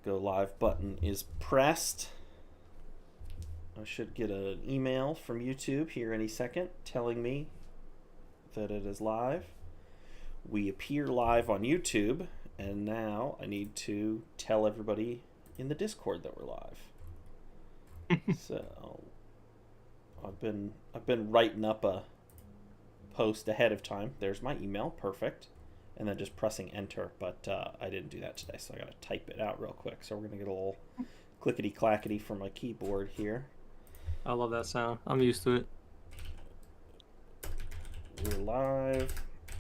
Go live button is pressed. I should get an email from YouTube here any second telling me that it is live. We appear live on YouTube, and now I need to tell everybody in the Discord that we're live. So I've been writing up a post ahead of time. There's my email, perfect. And then just pressing enter, but I didn't do that today, so I gotta type it out real quick. So we're gonna get a little clickety clackety from my keyboard here. I love that sound. I'm used to it. We're live.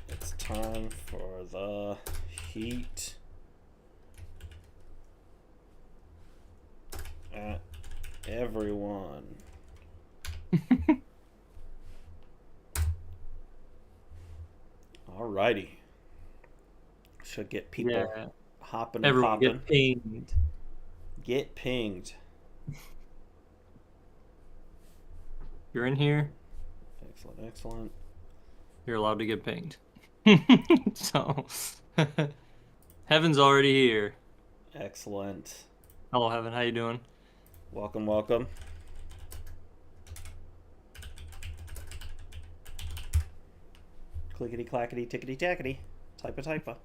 It's time for the heat at everyone. Alrighty. Should get people hopping and Everyone popping. get pinged. Get pinged. You're in here. Excellent, excellent. You're allowed to get pinged. So, Heaven's already here. Excellent. Hello, Heaven. How you doing? Welcome, welcome. Clickety clackety tickety tackety. Typa.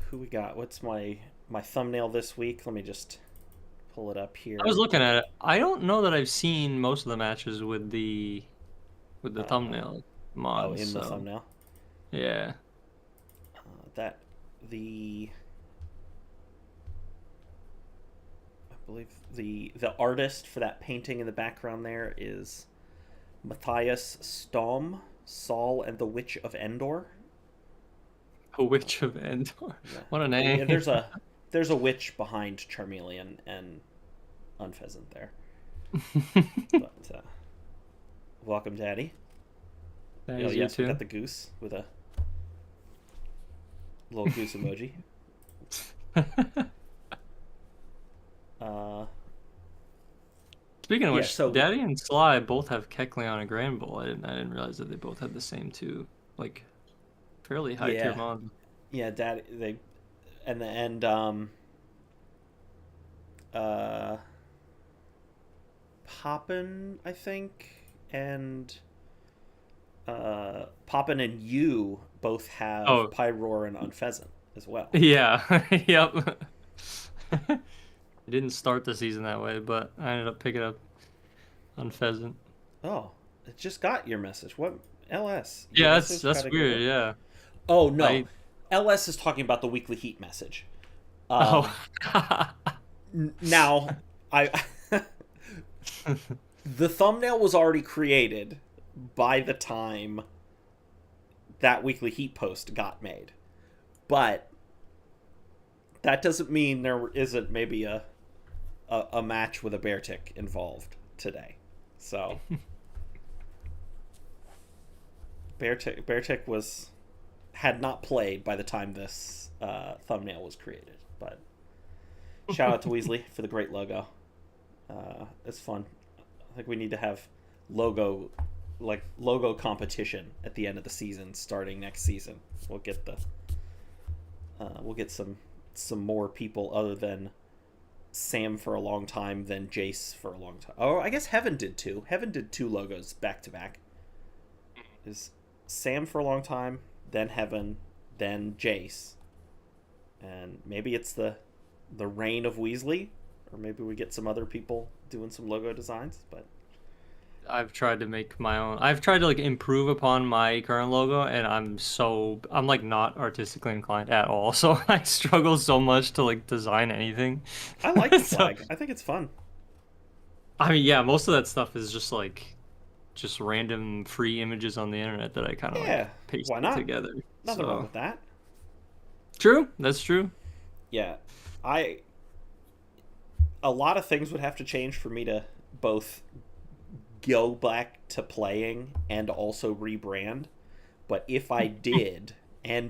Who we got? What's my thumbnail this week? Let me just pull it up here. I was looking at it. I don't know that I've seen most of the matches with the thumbnail mod. Oh, in the thumbnail. Yeah. I believe the artist for that painting in the background there is Matthias Stom, Saul and the Witch of Endor. A Witch of Endor. Yeah. What a name. Yeah, there's a witch behind Charmeleon and Unpheasant there. But welcome, Daddy. That is yes, we too. got the goose with a little goose emoji. Speaking of which, so Daddy and Sly both have Kecleon and Grand Bull. I didn't realize that they both had the same two, like, fairly high tier mods. Yeah, Daddy. Poppin, I think, and Poppin and you both have Pyroar and Unpheasant as well. Yeah, yep. I didn't start the season that way, but I ended up picking up Unpheasant. Oh, it just got your message. What? LS? Yeah, that's weird, yeah. Oh, no. LS is talking about the weekly heat message. Now, the thumbnail was already created by the time that weekly heat post got made. But that doesn't mean there isn't maybe a match with a bear tick involved today. So bear tick had not played by the time this thumbnail was created. But shout out to Weasley for the great logo. It's fun. I think we need to have logo competition at the end of the season starting next season. We'll get some more people other than Sam for a long time, then Jace for a long time. Oh, I guess Heaven did too. Heaven did 2 logos back to back. Is Sam for a long time, then Heaven, then Jace. And maybe it's the reign of Weasley, or maybe we get some other people doing some logo designs, but I've tried to make my own. I've tried to improve upon my current logo, and I'm like not artistically inclined at all. So I struggle so much to design anything. I like the flag. I think it's fun. I mean, yeah, most of that stuff is just random free images on the internet that I kind of paste together. Nothing wrong with that. True, that's true. Yeah, a lot of things would have to change for me to both go back to playing and also rebrand. But if I did, I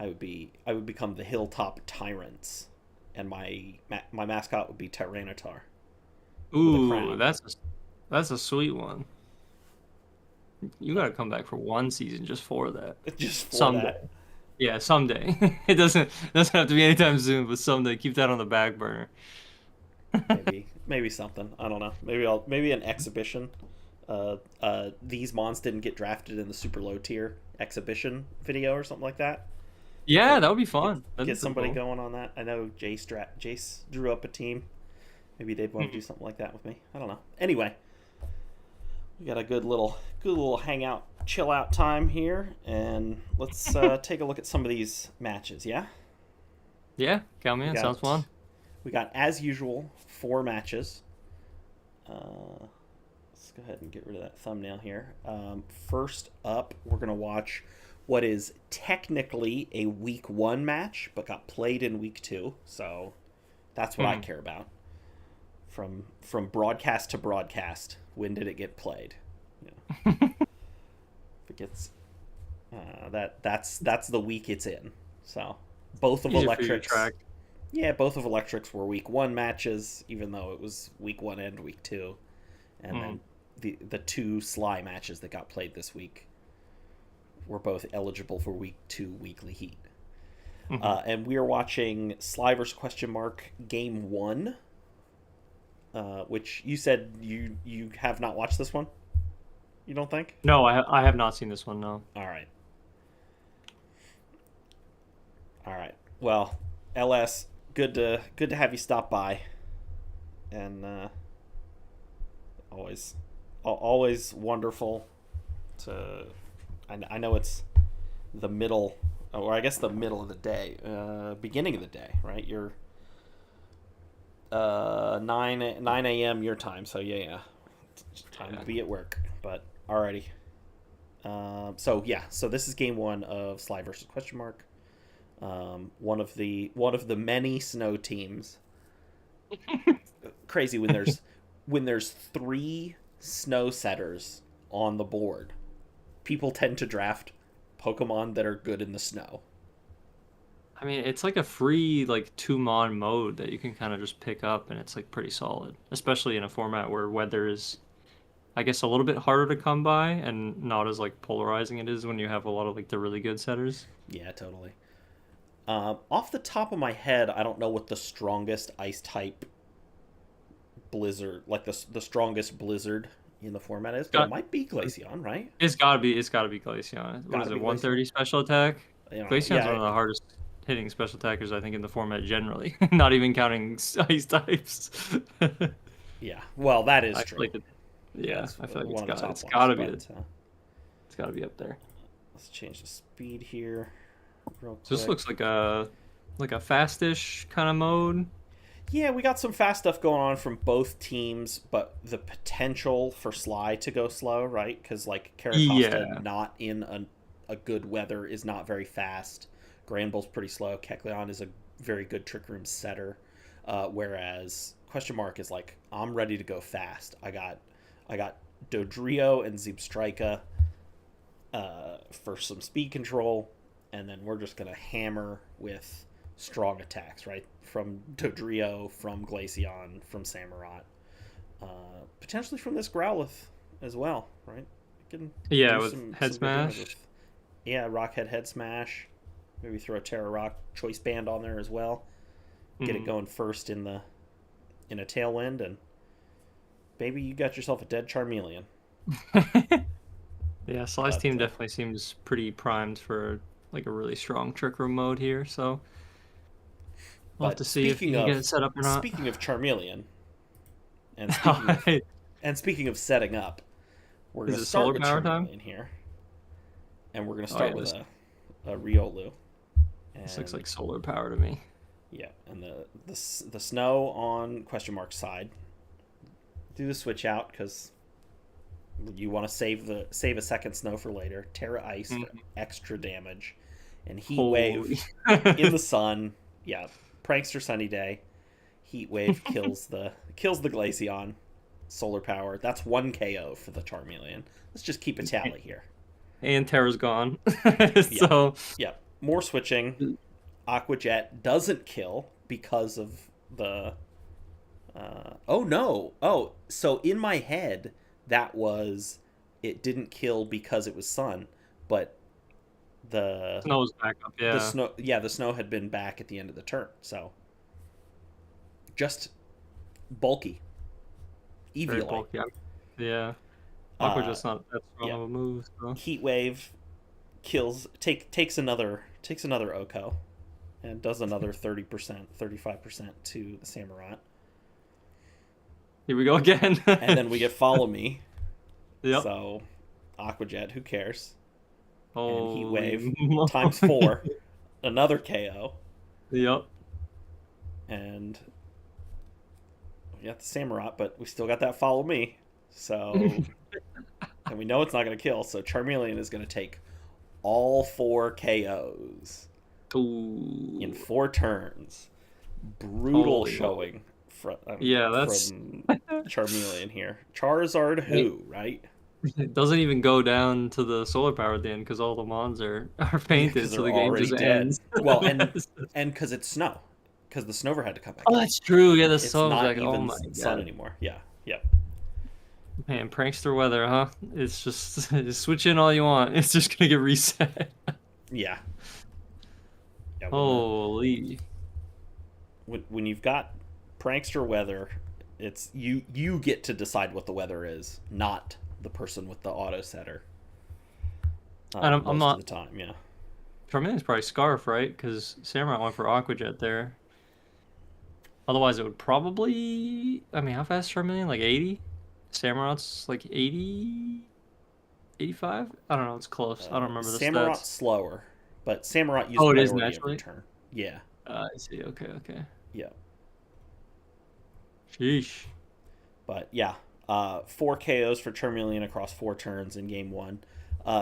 would become the Hilltop Tyrants, and my mascot would be Tyranitar. Ooh, that's a sweet one. You gotta come back for one season just for that. Just for someday. that. Yeah, someday. It doesn't have to be anytime soon, but someday. Keep that on the back burner. Maybe something. I don't know. Maybe an exhibition. These mons didn't get drafted in the super low tier exhibition video or something like that. Yeah, So that would be get fun. That'd be get pretty somebody cool. going on that. I know Jace drew up a team. Maybe they'd want to do Mhm. something like that with me. I don't know. Anyway, we got a good little hangout, chill out time here, and let's take a look at some of these matches. Yeah, Yeah, count me we in. Sounds got fun. we got as usual 4 matches. Uh, let's go ahead and get rid of that thumbnail here. First up, we're gonna watch what is technically a week 1 match, but got played in week 2. So that's what I Mhm. care about. From broadcast to broadcast, when did it get played? You know, if it gets that's the week it's in. So both of Easier for you to Electrics, track. yeah, both of Electrics were week 1 matches, even though it was week 1 and week 2, and Mhm. then the 2 Sly matches that got played this week were both eligible for week 2 weekly heat. Mhm. And we are watching Sly vs. Question Mark Game 1, which you said you have not watched this one. You don't think? No, I have not seen this one. No. All right, all right. Well, LS, good to have you stop by, and always always wonderful to. I know it's the middle, or I guess the middle of the day, beginning of the day, right? You're 9 a.m. your time, so yeah, it's time to Yeah. be at work. But alrighty. So yeah, so this is game 1 of Sly versus Question Mark. One of the many snow teams. Crazy when there's 3 snow setters on the board. People tend to draft Pokemon that are good in the snow. I mean, it's like a free like 2 mon mode that you can kind of just pick up, and it's like pretty solid, especially in a format where weather is, I guess, a little bit harder to come by and not as like polarizing it is when you have a lot of like the really good setters. Yeah, totally. Off the top of my head, I don't know what the strongest ice type blizzard, like the strongest blizzard in the format is, but it Got might be Glaceon, right? it's gotta be Glaceon. What Got is to it? be Glaceon. 130 special attack. Glaceon's one Yeah, of the hardest hitting special attackers I think in the format generally, not even counting ice types. yeah. Well, that is I feel true. like it, Yeah, yeah, it's I feel like one of the top it's ones. gotta be But it's gotta be up there. let's change the speed here, real So this quick. looks like a fastish kind of mode. Yeah, we got some fast stuff going on from both teams, but the potential for Sly to go slow, right? Because like Caracosta Yeah. not in a good weather is not very fast. Granbull's pretty slow. Kecleon is a very good Trick Room setter, whereas Question Mark is like, I'm ready to go fast. I got Dodrio and Zebstrika for some speed control, and then we're just gonna hammer with strong attacks, right? From Dodrio, from Glaceon, from Samurott, potentially from this Growlithe as well, right? We can Yeah, do with head some good damage smash. with, yeah, Rockhead Head Smash. Maybe throw a Terra Rock Choice Band on there as well. Get it Mhm. going first in a Tailwind, and maybe you got yourself a dead Charmeleon. Yeah, Sly's But team definitely seems pretty primed for like a really strong trick room mode here, so we'll have to but see if you can get it set up or not. speaking of Charmeleon, and Alright. speaking of setting up, we're Is gonna it start solar with power time? Charmeleon here, and we're gonna Oh start yeah, with this a Riolu, this looks and like solar power to me. yeah, and the snow on Question Mark's side. Do the switch out because you want to save a second snow for later. Terra Ice for Mhm. extra damage, and Heat Holy. Wave in the sun. Yeah, Prankster Sunny Day. Heat Wave kills the Glaceon. Solar Power. That's 1 KO for the Charmeleon. Let's just keep a tally here. And Terra's gone. Yeah, So yeah. More switching. Aqua Jet doesn't kill because of the. Oh no! Oh, so in my head, that was it didn't kill because it was sun, but The Snow's back up, the yeah. snow, yeah, the snow had been back at the end of the turn, so just bulky, Very Eviolite. bulky. Yeah. Aqua Uh, just not that strong yeah, of a move, so. Heat Wave takes another Oko and does another 30%, 35% to the Samurott. Here we go again. And then we get Follow Me. Yep. So Aqua Jet, who cares? And Heat Wave Holy times moly. 4, another KO. Yep. And we got the Samurott, but we still got that Follow Me. So, and we know it's not going to kill. So Charmeleon is going to take all 4 KOs in Ooh. 4 turns. Brutal Holy moly. showing Yeah, that's from Charmeleon here. Charizard, it, who, right? it doesn't even go down to the solar power at the end because all the mons are Yeah, because painted, so they're the game already just dead. ends. Well, and because it's snow, because the Snover had to come back Oh, in. that's true. Yeah, the It's sun was not like, oh even my sun god. anymore. Yeah, yeah, Man, prankster weather, huh? It's just switch in all you want. It's just gonna get reset. yeah, yeah. Holy. When you've got prankster weather, it's you get to decide what the weather is, not the person with the auto setter. And I'm Most of not. the time, yeah. Charmeleon's probably Scarf, right? Because Samurai went for Aqua Jet there. Otherwise, it would probably. I mean, how fast is Charmeleon? Like 80? Samurot's like 80, 85? I don't know. It's close. I don't remember the Samurot's stats. slower, but Samurott used Oh, it is priority every naturally? turn. Yeah, I see. Okay, okay. yeah. Sheesh. But yeah, 4 KOs for Charmeleon across 4 turns in game 1.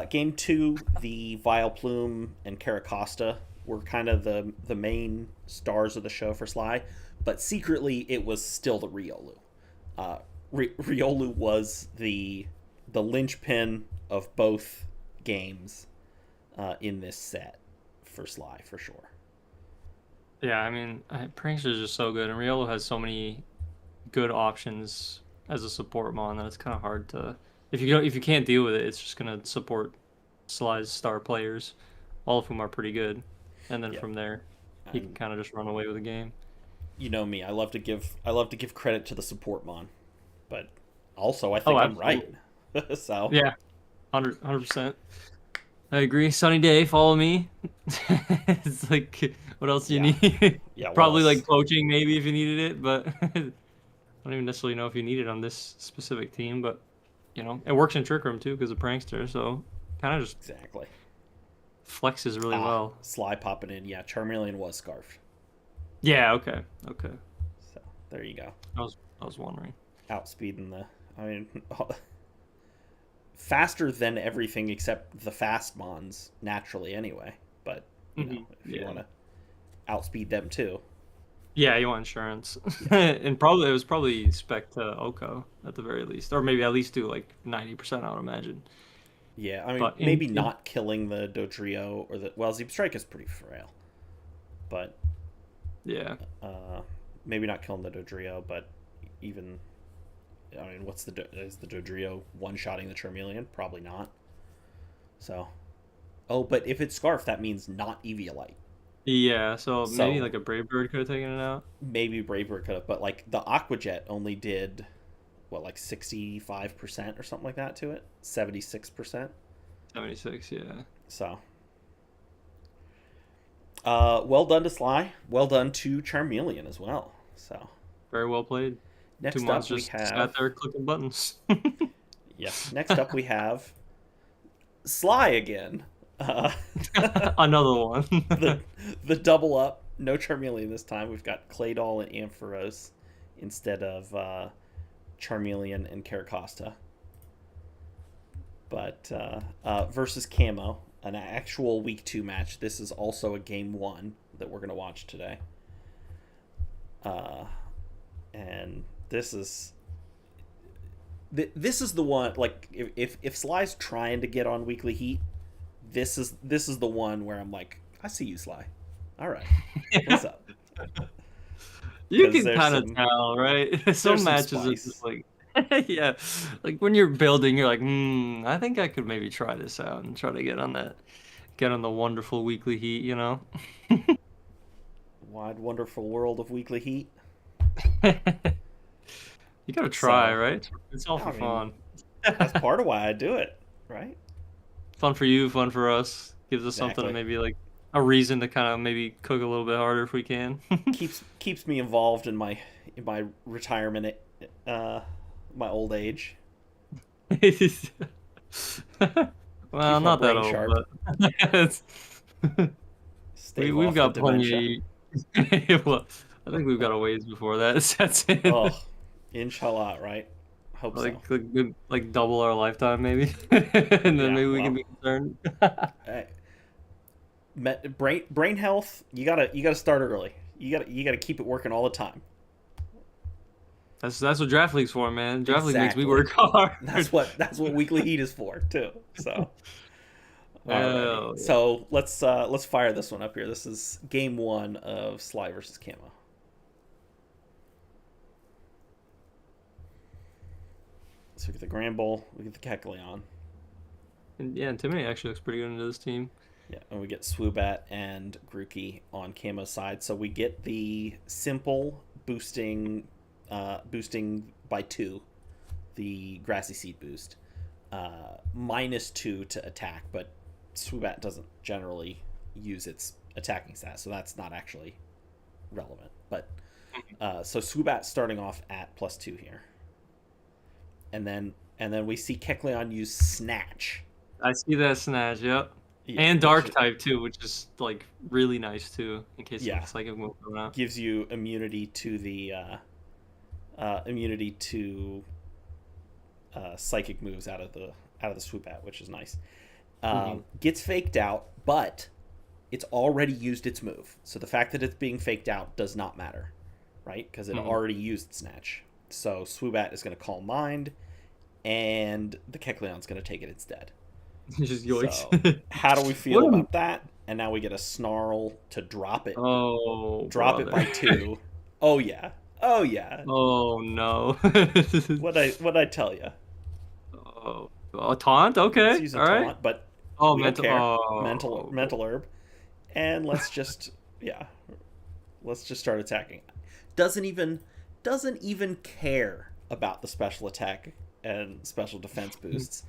Game 2, the Vileplume and Caracosta were kind of the main stars of the show for Sly, but secretly it was still the Riolu. Riolu was the linchpin of both games in this set for Sly for sure. Yeah, I mean, Prankster's just so good, and Riolo has so many good options as a support mon that it's kind of hard to. If you can't deal with it, it's just gonna support Sly's star players, all of whom are pretty good, and then Yeah, from there, he can and kind of just run away with the game. you know me, I love to give credit to the support mon, but also I Oh, think I'm right. absolutely. So Yeah, 100%. I agree. Sunny day, follow me. It's like, what else do you yeah, need? yeah. What Probably else? like poaching maybe if you needed it, but I don't even necessarily know if you need it on this specific team. But it works in Trick Room too because of Prankster, so kind of just Exactly. flexes really well. Sly popping in. Yeah, Charmeleon was scarfed. Yeah. Okay. Okay. So there you go. I was wondering. Outspeeding the. I mean, faster than everything except the fast mons naturally anyway. But if you Yeah. want to outspeed them too, Yeah, you want insurance, yeah, and probably it was probably spec to Oko at the very least, or maybe at least do like 90%. I would imagine. yeah. I mean, But maybe not killing the Dodrio or the Zeep Strike is pretty frail, but yeah. uh, maybe not killing the Dodrio, but even. I mean, is the Dodrio one-shotting the Charmeleon? Probably not. So, oh, but if it's Scarf, that means not Eviolite. Yeah, so maybe So like a Brave Bird could have taken it out. maybe Braver could have, but like the Aqua Jet only did what, like 65% or something like that to it, 76%. 76, yeah. So, well done to Sly. Well done to Charmeleon as well. So Very well played. Two next months up we just sat have there clicking buttons. yeah. Next up we have Sly again. Uh, Another one. the the double up. No Charmeleon this time. We've got Claydol and Ampharos instead of Charmeleon and Caracosta. But versus Camo, an actual week 2 match. This is also a game 1 that we're gonna watch today. And this is the one. Like if Sly's trying to get on Weekly Heat, this is the one where I'm like, I see you, Sly. All right, what's up? You Because can kind of tell, right? Some some matches are spice. just like, yeah, like when you're building, you're like, I think I could maybe try this out and try to get on that get on the wonderful weekly heat, you know? Wide, wonderful world of weekly heat. You gotta try, So, right? It's all I for mean, fun. that's part of why I do it, right? Fun for you, fun for us. Gives us something to Exactly. maybe like a reason to kind of maybe cook a little bit harder if we can. Keeps me involved in my retirement, uh, my old age. Well, Keeps my not that brain old, sharp. but it's, Stave we've off the got dementia. plenty. Well, I think we've got a ways before that sets in. Oh, inshallah, right? Hope so. Like double our lifetime maybe, and then Yeah, maybe we can well, be concerned. uh, brain health. You gotta start early. You gotta keep it working all the time. That's what draft league's for, man. Draft league makes me Exactly. work hard. That's what weekly heat is for too. So, alrighty. Hell yeah. So let's fire this one up here. This is game one of Sly versus Camo. So we get the Gramble, we get the Kecleon. And yeah, and Timmy actually looks pretty good into this team. Yeah, and we get Swoobat and Grookey on Camo's side. So we get the simple boosting by 2, the Grassy Seed boost, -2 to attack, but Swoobat doesn't generally use its attacking stat, so that's not actually relevant. But so Swoobat starting off at +2 here, and then we see Kecleon use Snatch. I see that snatch, yep. Yeah, And which dark type too, which is like really nice too, in case yeah of psychic move going out. gives you immunity to the immunity to psychic moves out of the Swoobat, which is nice. Gets faked out, but it's already used its move. So the fact that it's being faked out does not matter, right? Because it already used Snatch. So Swoobat is going to call Mind, and the Kecleon's going to take it instead. Just yoinks. So how do we feel What a- about that? And now we get a Snarl to drop it. Oh, Drop it by brother. 2. Oh yeah. Oh yeah. Oh no. What I tell you? Oh, a taunt? Let's Okay, use a all right. taunt, but Oh, we don't mental. care. Mental Oh, mental herb, and yeah, let's just start attacking. Doesn't even care about the special attack and special defense boosts.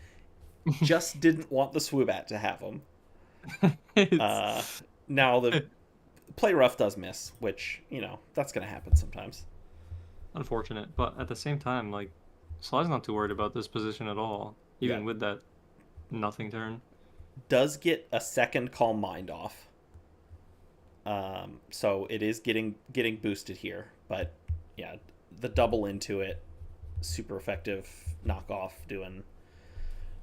Just didn't want the Swoobat to have them. it's Now the play rough does miss, which that's gonna happen sometimes. unfortunate, but at the same time, like Sly's not too worried about this position at all, Yeah, even with that nothing turn. does get a second Calm Mind off. So it is getting boosted here, but yeah, the double into it, super effective knockoff, doing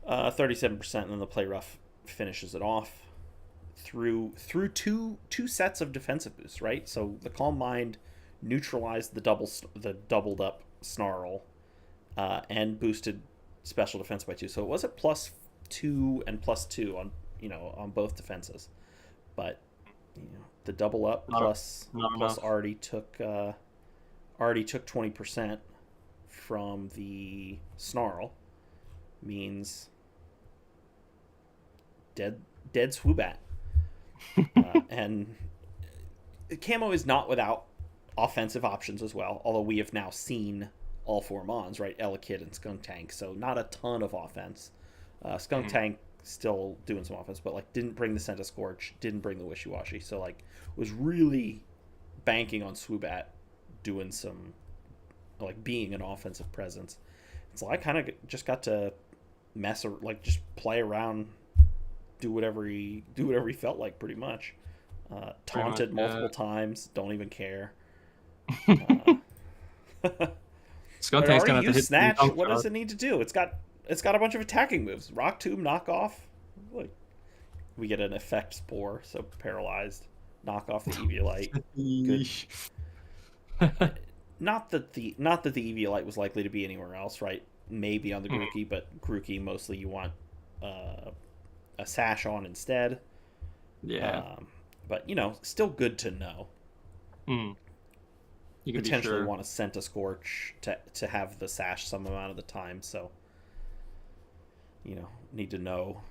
37%, and then the play rough finishes it off through two sets of defensive boosts, right? So the Calm Mind neutralized the doubled up Snarl, and boosted special defense by 2. So it was at +2 and +2 on both defenses, but the double up Not, plus not plus enough. already took 20% from the Snarl, means dead Swoobat. And Camo is not without offensive options as well, although we have now seen all 4 Mons, right? Elekid and Skuntank, so not a ton of offense. Skuntank still doing some offense, but like didn't bring the Scorch, didn't bring the Wishy Washy, so like was really banking on Swoobat doing some, like, being an offensive presence. So I kind of just got to just play around, do whatever he felt like, pretty much. Taunted multiple times, don't even care. It Skuntank's already gonna have to used hit some Snatch. jump What does shots. it need to do? It's got a bunch of attacking moves. Rock Tomb, knock off. Like, we get an effect Spore, so paralyzed. Knock off the Eviolite. Good. Yeesh. Not that the Eviolite was likely to be anywhere else, right? Maybe on the Mhm. Grookey, but Grookey mostly you want a Sash on instead. Yeah. But still good to know. Mm. You can be Potentially sure. want to scent a Scorch to have the Sash some amount of the time, so need to know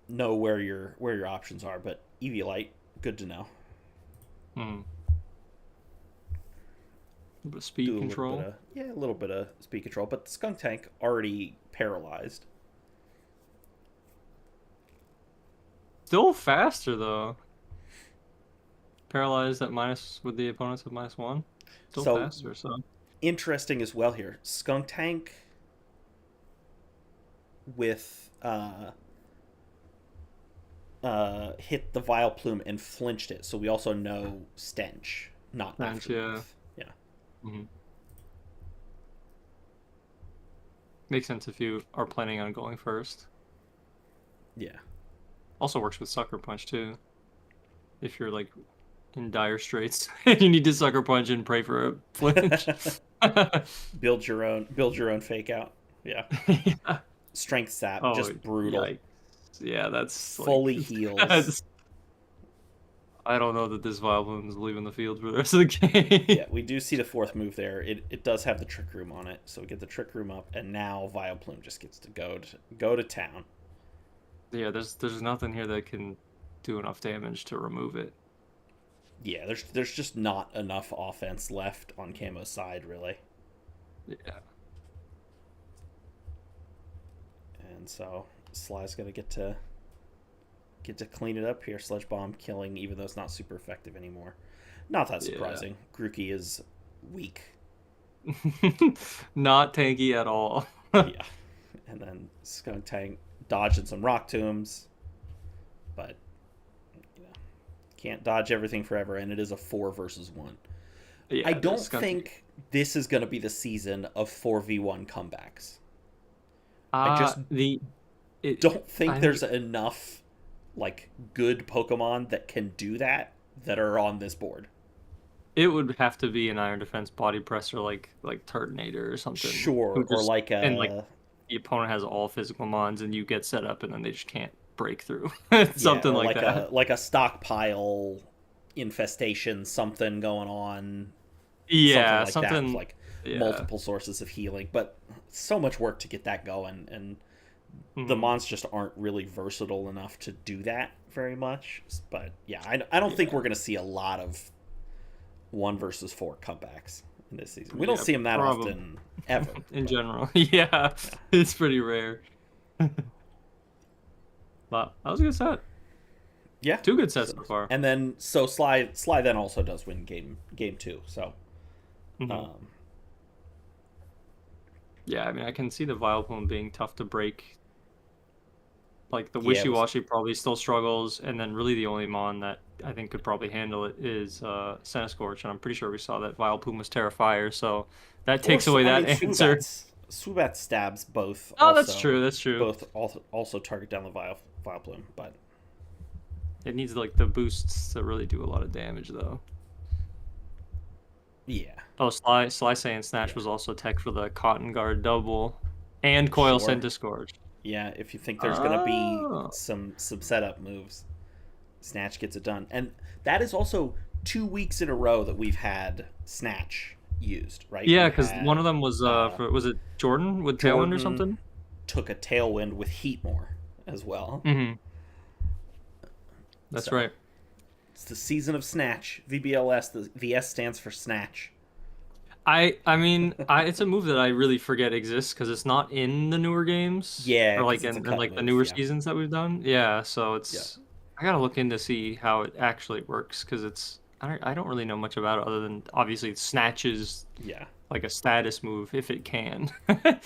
know where your options are. But Eviolite, good to know. Hmm. A bit of speed control. A little bit of speed control. But the Skunk Tank already paralyzed. Still faster though. Paralyzed at minus with the opponents at -1. Still So faster. So interesting as well here. Skunk Tank with hit the Vileplume and flinched it. So we also know Stench, not Aftermath. Yeah. Mm-hmm. Makes sense if you are planning on going first. Yeah. Also works with Sucker Punch too. If you're like in dire straits and you need to Sucker Punch and pray for a flinch. build your own fake out. Yeah. Yeah. Strength sap, Oh, just brutal. yikes. Yeah, that's fully like, heals. I don't know that this Vileplume is leaving the field for the rest of the game. Yeah, we do see the fourth move there. It does have the Trick Room on it, so we get the Trick Room up, and now Vileplume just gets to go to town. Yeah, there's nothing here that can do enough damage to remove it. Yeah, there's just not enough offense left on Camo's side, really. Yeah. And so Sly's gonna get to clean it up here. Sludge Bomb killing, even though it's not super effective anymore. Not that surprising. Yeah. Grookey is weak. Not tanky at all. Yeah. And then Skunk Tank dodging some Rock Tombs. But, you know, can't dodge everything forever, and it is a 4 versus 1. Yeah, I don't think this is going to be the season of 4v1 comebacks. I just don't think there's enough like good Pokemon that can do that are on this board. It would have to be an Iron Defense Body Presser like Turtonator or something. Sure, or like a... And like the opponent has all physical mons and you get set up and then they just can't break through. Something like that. Like a stockpile infestation, something going on. Yeah, something like that, with like multiple sources of healing. But so much work to get that going, and the mons just aren't really versatile enough to do that very much. But yeah, I don't think we're going to see a lot of 1 versus 4 comebacks in this season. We don't see them that often, ever. In general. Yeah, it's pretty rare. But that was a good set. Yeah. 2 good sets so far. And then, so Sly then also does win game 2, so... Yeah, I mean, I can see the Vileplume being tough to break. Like, the Wishy-Washy probably still struggles, and then really the only mon that I think could probably handle it is Centiskorch, and I'm pretty sure we saw that Vileplume was Terrafire, so that takes away that answer. Swoobat stabs both. Oh, that's true. Both also target down the Vileplume, but... It needs, like, the boosts to really do a lot of damage, though. Yeah. Oh, Sly saying Snatch was also tech for the Cotton Guard double and Coil Centiskorch. Yeah, if you think there's going to be some setup moves, Snatch gets it done. And that is also 2 weeks in a row that we've had Snatch used, right? Yeah, because one of them was, was it Jordan with Tailwind or something? Took a Tailwind with Heatmore as well. Mm-hmm. That's right. It's the season of Snatch. VBL-S, the S stands for Snatch. I mean, it's a move that I really forget exists because it's not in the newer games. Yeah, or like in like the newer seasons that we've done. Yeah, so it's I gotta look in to see how it actually works because it's I don't really know much about it other than obviously it snatches like a status move if it can. All right,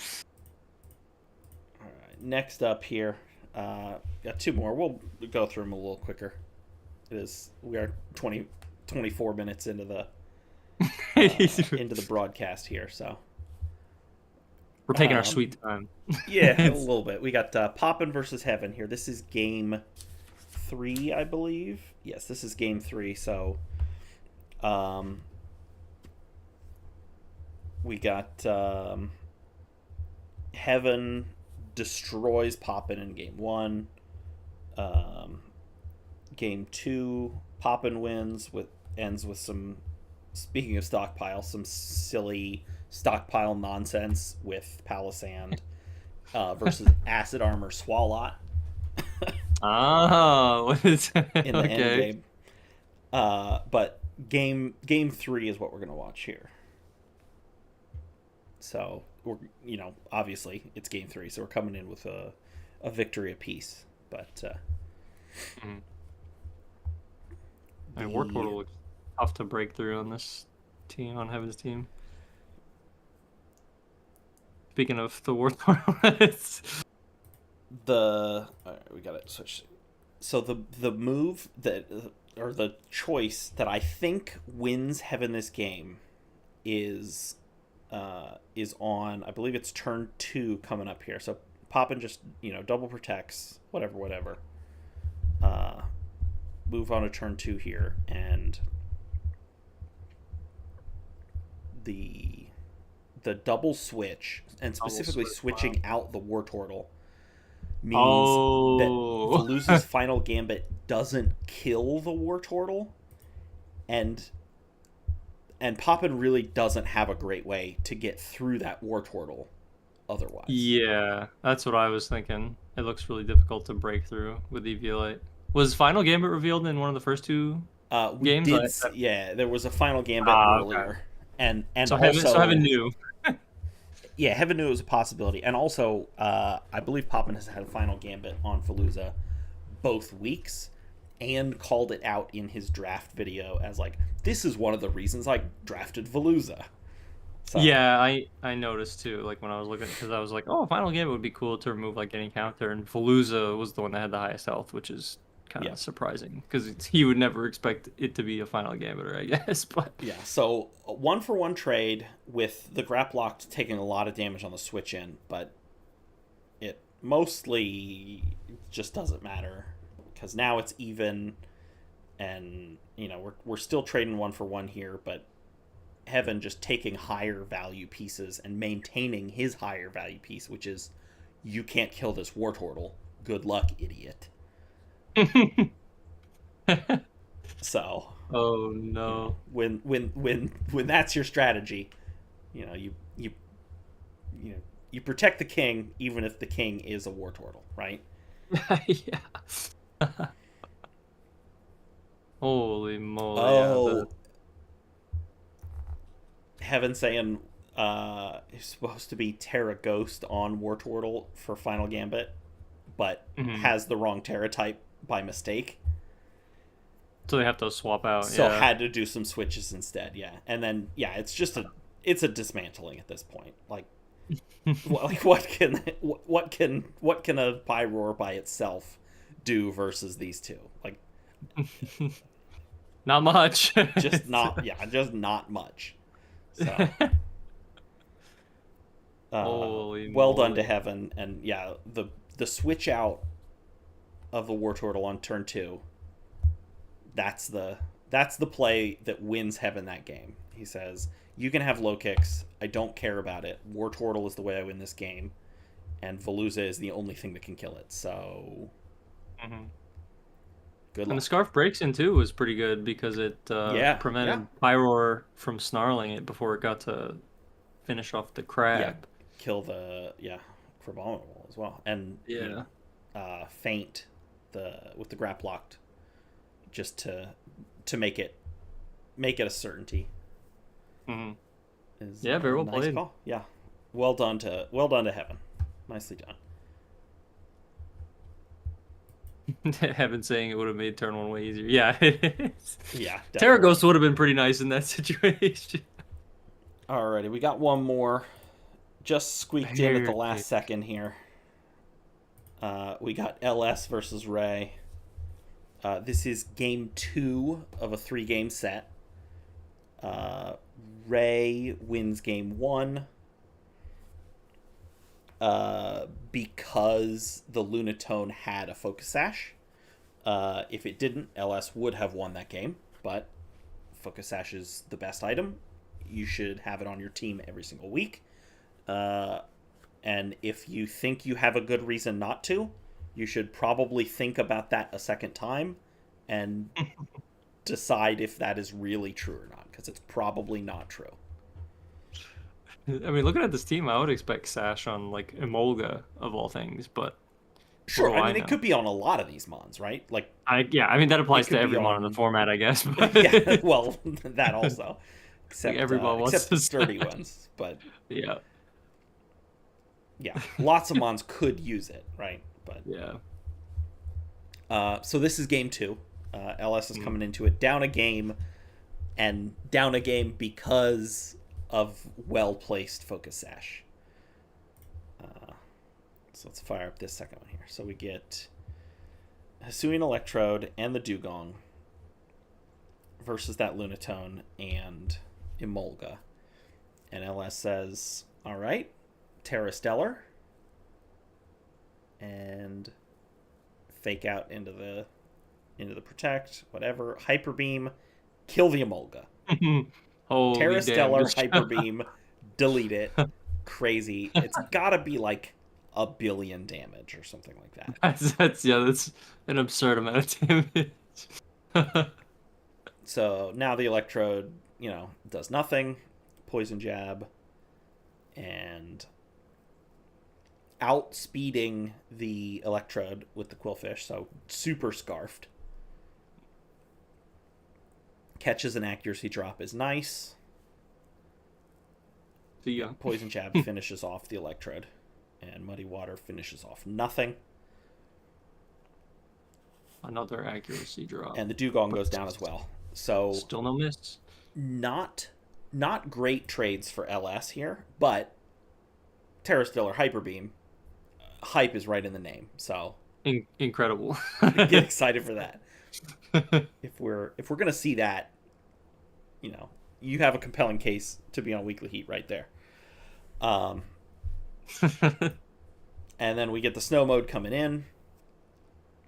next up here, got 2 more. We'll go through them a little quicker. We are 24 minutes into the broadcast here, so we're taking our sweet time. Yeah, a little bit. We got Poppin versus Heaven here. This is game 3, I believe. Yes, this is game 3. So, we got Heaven destroys Poppin in game 1. Game 2, Poppin wins ends with some, speaking of stockpile, some silly stockpile nonsense with Palisand versus Acid Armor Swalot. Oh, what is in the end okay. game. But game three is what we're gonna watch here. So we're obviously it's game three, so we're coming in with a victory apiece. But Mhm. I mean, War the Turtle looks tough to break through on this team, on Heaven's team. Speaking of the War Turtle, we got it switch. So the move that or the choice that I think wins Heaven this game is on, I believe it's turn 2 coming up here. So Poppin just double protects whatever. Uh, Move on to turn 2 here, and the double switch, and double specifically switch. Wow. switching out the War Turtle, means that Oh. Veluza's final gambit doesn't kill the War Turtle, and Poppin really doesn't have a great way to get through that War Turtle otherwise. Yeah, that's what I was thinking. It looks really difficult to break through with EVL-8. Was Final Gambit revealed in one of the first two We games? did, yeah. There was a final gambit Okay. earlier, and So Heaven also, knew. yeah, Heaven knew it was a possibility, and also, I believe Poppin has had a final gambit on Veluza both weeks, and called it out in his draft video as like, this is one of the reasons I drafted Veluza. So Yeah, I noticed too. Like when I was looking, because I was like, oh, Final Gambit would be cool to remove like any counter, and Veluza was the one that had the highest health, which is kind yeah, of surprising because he would never expect it to be a Final Gambiter, I guess. But yeah. So a 1-for-1 trade with the Grap Locked taking a lot of damage on the switch in, but it mostly just doesn't matter because now it's even, and we're still trading 1-for-1 here, but Heaven just taking higher value pieces and maintaining his higher value piece, which is, you can't kill this War Turtle. Good luck, idiot. So, oh no. when that's your strategy, you know you you you know you protect the king even if the king is a War Turtle, right? Yeah. Holy moly, yeah. The Oh, Heaven saying he's supposed to be Terra Ghost on War Turtle for Final Gambit, but mhm. has the wrong Terra type by mistake. So they have to swap out, So yeah. had to do some switches instead, yeah. And then yeah, it's a dismantling at this point. What can a Pyroar by itself do versus these two? Like, Not much. just not much. So Holy well done to moly. Heaven, and yeah, the switch out of the War Turtle on turn 2. That's the play that wins Heaven that game. He says, you can have low kicks, I don't care about it. War Turtle is the way I win this game, and Veluza is the only thing that can kill it. So Mhm. good And the luck. Scarf Breaks in too was pretty good because it Yeah, yeah, prevented Pyroar from snarling it before it got to finish off the yeah. crab. Kill the Crabominable as well, and Yeah. feint the with the grap locked, just to make it a certainty. Hmm. Is Yeah, very a well nice played. call. Yeah, well done to Heaven. Nicely done. Heaven saying it would have made turn one way easier. Yeah, it is. Yeah, Terra definitely. Ghost would have been pretty nice in that situation. Alrighty, we got one more. Just squeaked in at the Very. last second here. We got LS versus Ray. This is game 2 of a 3-game set. Uh, Ray wins game 1 because the Lunatone had a Focus Sash. If it didn't, LS would have won that game, but Focus Sash is the best item. You should have it on your team every single week. Uh, and if you think you have a good reason not to, you should probably think about that a second time and decide if that is really true or not, because it's probably not true. I mean, looking at this team, I would expect Sash on like Emolga of all things, but What Sure, do I I mean, it know? could be on a lot of these mons, right? Like, I mean that it applies to could be every mon in the on... format, I guess. Yeah, But well, that also. like Except, every mon wants except the to sturdy stash. ones. But, Yeah. yeah, lots of mons could use it, right? But, Yeah. so this is game 2. LS is Mm. coming into it down a game, and down a game because of well-placed focus sash. So let's fire up this second one here. So we get Hisuian Electrode and the Dugong versus that Lunatone and Emolga. And LS says, all right, Terra Stellar, and fake out into the protect, whatever. Hyper Beam, kill the Emolga. Holy Terra damn. Stellar, Hyper Beam, delete it. Crazy. It's gotta be like 1,000,000,000 damage or something like that. That's an absurd amount of damage. So now the Electrode, does nothing. Poison Jab. And outspeeding the Electrode with the Quillfish, so super scarfed. Catches an accuracy drop is nice. See ya. Poison Jab finishes off the Electrode. And Muddy Water finishes off nothing. Another accuracy drop. And the Dugong goes down as well. So still no miss. Not great trades for LS here, but Terra Stellar Hyper Beam, hype is right in the name. So Incredible. get excited for that. If we're gonna see that, you have a compelling case to be on Weekly Heat right there. And then we get the snow mode coming in.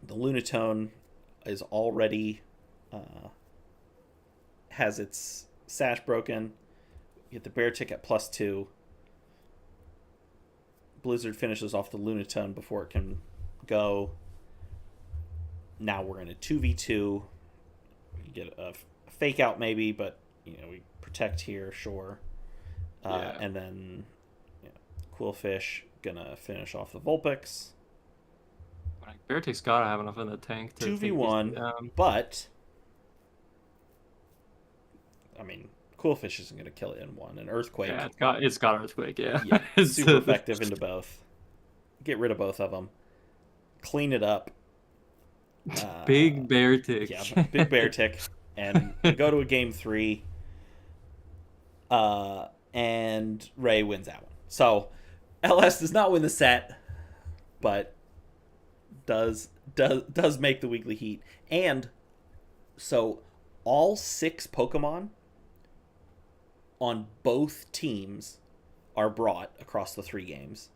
The Lunatone is already has its sash broken. You get the Bear Tick at +2. Blizzard finishes off the Lunatone before it can go. Now we're in a 2v2. We get a fake out maybe, but we protect here, sure. Yeah. And then Quillfish gonna finish off the Vulpix. Beartick's gotta have enough in the tank to 2v1, but I mean, Quillfish isn't gonna kill it in one. An Earthquake. Yeah, it's got Earthquake. Yeah, yeah, super effective into both. Get rid of both of them. Clean it up. Big Beartick. Yeah, big Beartick, and go to a game 3. And Ray wins that one. So LS does not win the set, but does make the Weekly Heat. And so all 6 Pokemon on both teams are brought across the 3 games.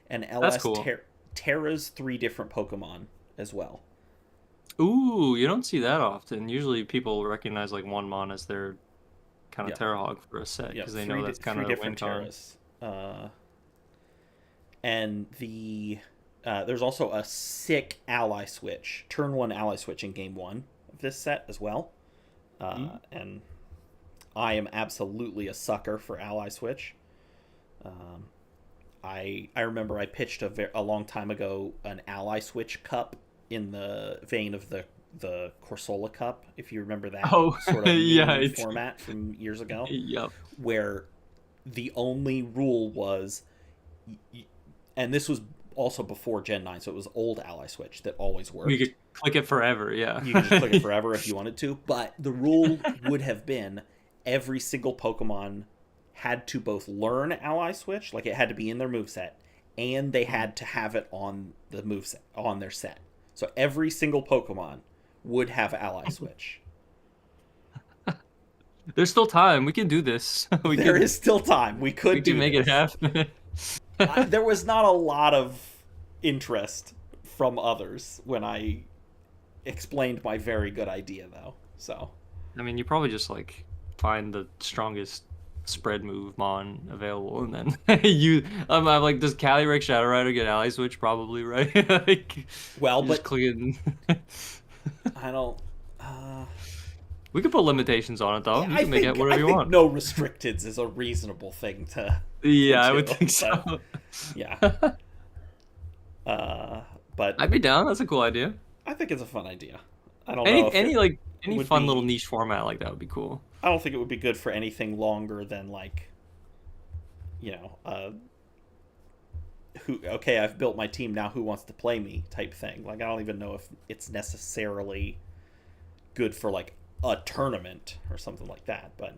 And LS cool. Terra's 3 different Pokemon as well. Ooh, you don't see that often. Usually people recognize like one mon as their kind of Terra Hog for a set because they know that's kind of a win con. And there's also a sick ally switch, turn 1 ally switch in game 1 of this set as well. And I am absolutely a sucker for ally switch. I remember I pitched a long time ago an ally switch cup in the vein of the Corsola Cup, if you remember that sort of format from years ago. Yep. Where the only rule was, and this was also before Gen 9, so it was old ally switch that always worked. You could click it forever, yeah. You could just click it forever if you wanted to, but the rule would have been every single Pokemon had to both learn ally switch, like it had to be in their moveset, and they had to have it on the moveset, on their set. So every single Pokemon would have ally switch. There's still time. We can do this. There is still time. We could make it happen. There was not a lot of interest from others when I explained my very good idea, though. So, I mean, you probably just like find the strongest spread move mon available, and then I'm like, does Calyrex Shadow Rider get ally switch? Probably, right? Like, well, but clicking. I don't. We could put limitations on it, though. You can make it whatever you want. No restricteds is a reasonable thing to. Yeah, I would think so. Yeah. But But I'd be down. That's a cool idea. I think it's a fun idea. I don't know Any if it any would fun little be. niche format like that would be cool. I don't think it would be good for anything longer than like, you know, who. Okay, I've built my team now. Who wants to play me? Type thing. Like I don't even know if it's necessarily good for like a tournament or something like that. But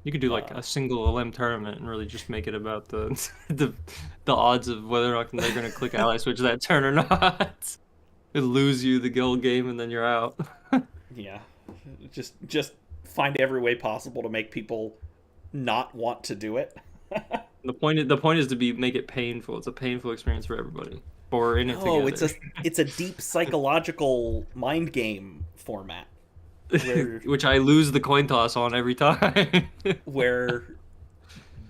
You could do like a single LM tournament and really just make it about the the odds of whether or not they're gonna click ally switch that turn or not. It lose you the guild game and then you're out. yeah, just find every way possible to make people not want to do it. The point is to make it painful. It's a painful experience for everybody. Or in it No, together. it's a deep psychological mind game format where Which I lose the coin toss on every time. where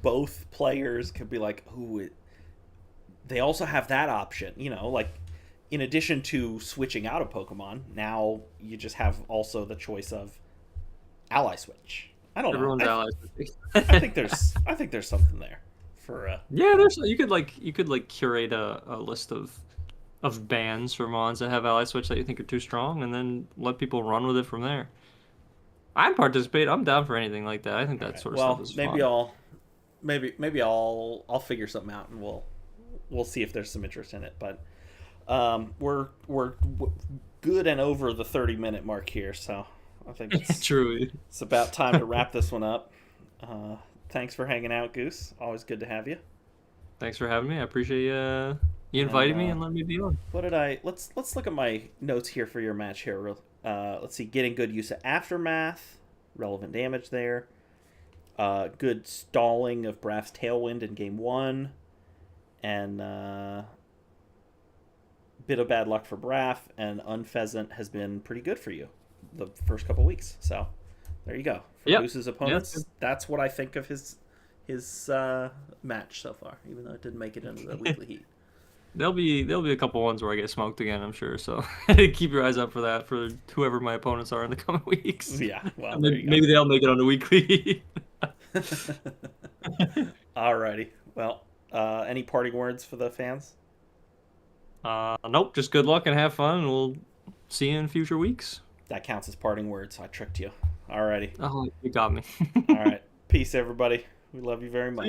both players could be like, "Ooh, they also have that option." You know, like in addition to switching out of Pokemon, now you just have also the choice of ally switch. I don't Everyone's know. allies. I think there's something there for Yeah, there's you could like curate a list of bans for mons that have ally switch that you think are too strong, and then let people run with it from there. I'd participate. I'm down for anything like that. I think that right. sort of stuff Well, is maybe fun. I'll figure something out and we'll see if there's some interest in it. But we're good and over the 30-minute mark here, so I think True. it's about time to wrap this one up. Thanks for hanging out, Goose. Always good to have you. Thanks for having me. I appreciate you And inviting me and letting me be on. what did I? Let's look at my notes here for your match here. Let's see. Getting good use of aftermath, relevant damage there. Good stalling of Braff's Tailwind in game one, and bit of bad luck for Braff, and Unpheasant has been pretty good for you the first couple weeks. So there you go. For Yep. Goose's opponents, that's what I think of his match so far, even though it didn't make it into the weekly heat. There'll be a couple ones where I get smoked again, I'm sure. So keep your eyes up for that for whoever my opponents are in the coming weeks. Yeah, well, And there then you go. maybe they'll make it on the weekly. Alrighty. Well, any parting words for the fans? Nope. Just good luck and have fun. And we'll see you in future weeks. That counts as parting words. I tricked you. Alrighty. Oh, you got me. All right. Peace, everybody. We love you very much.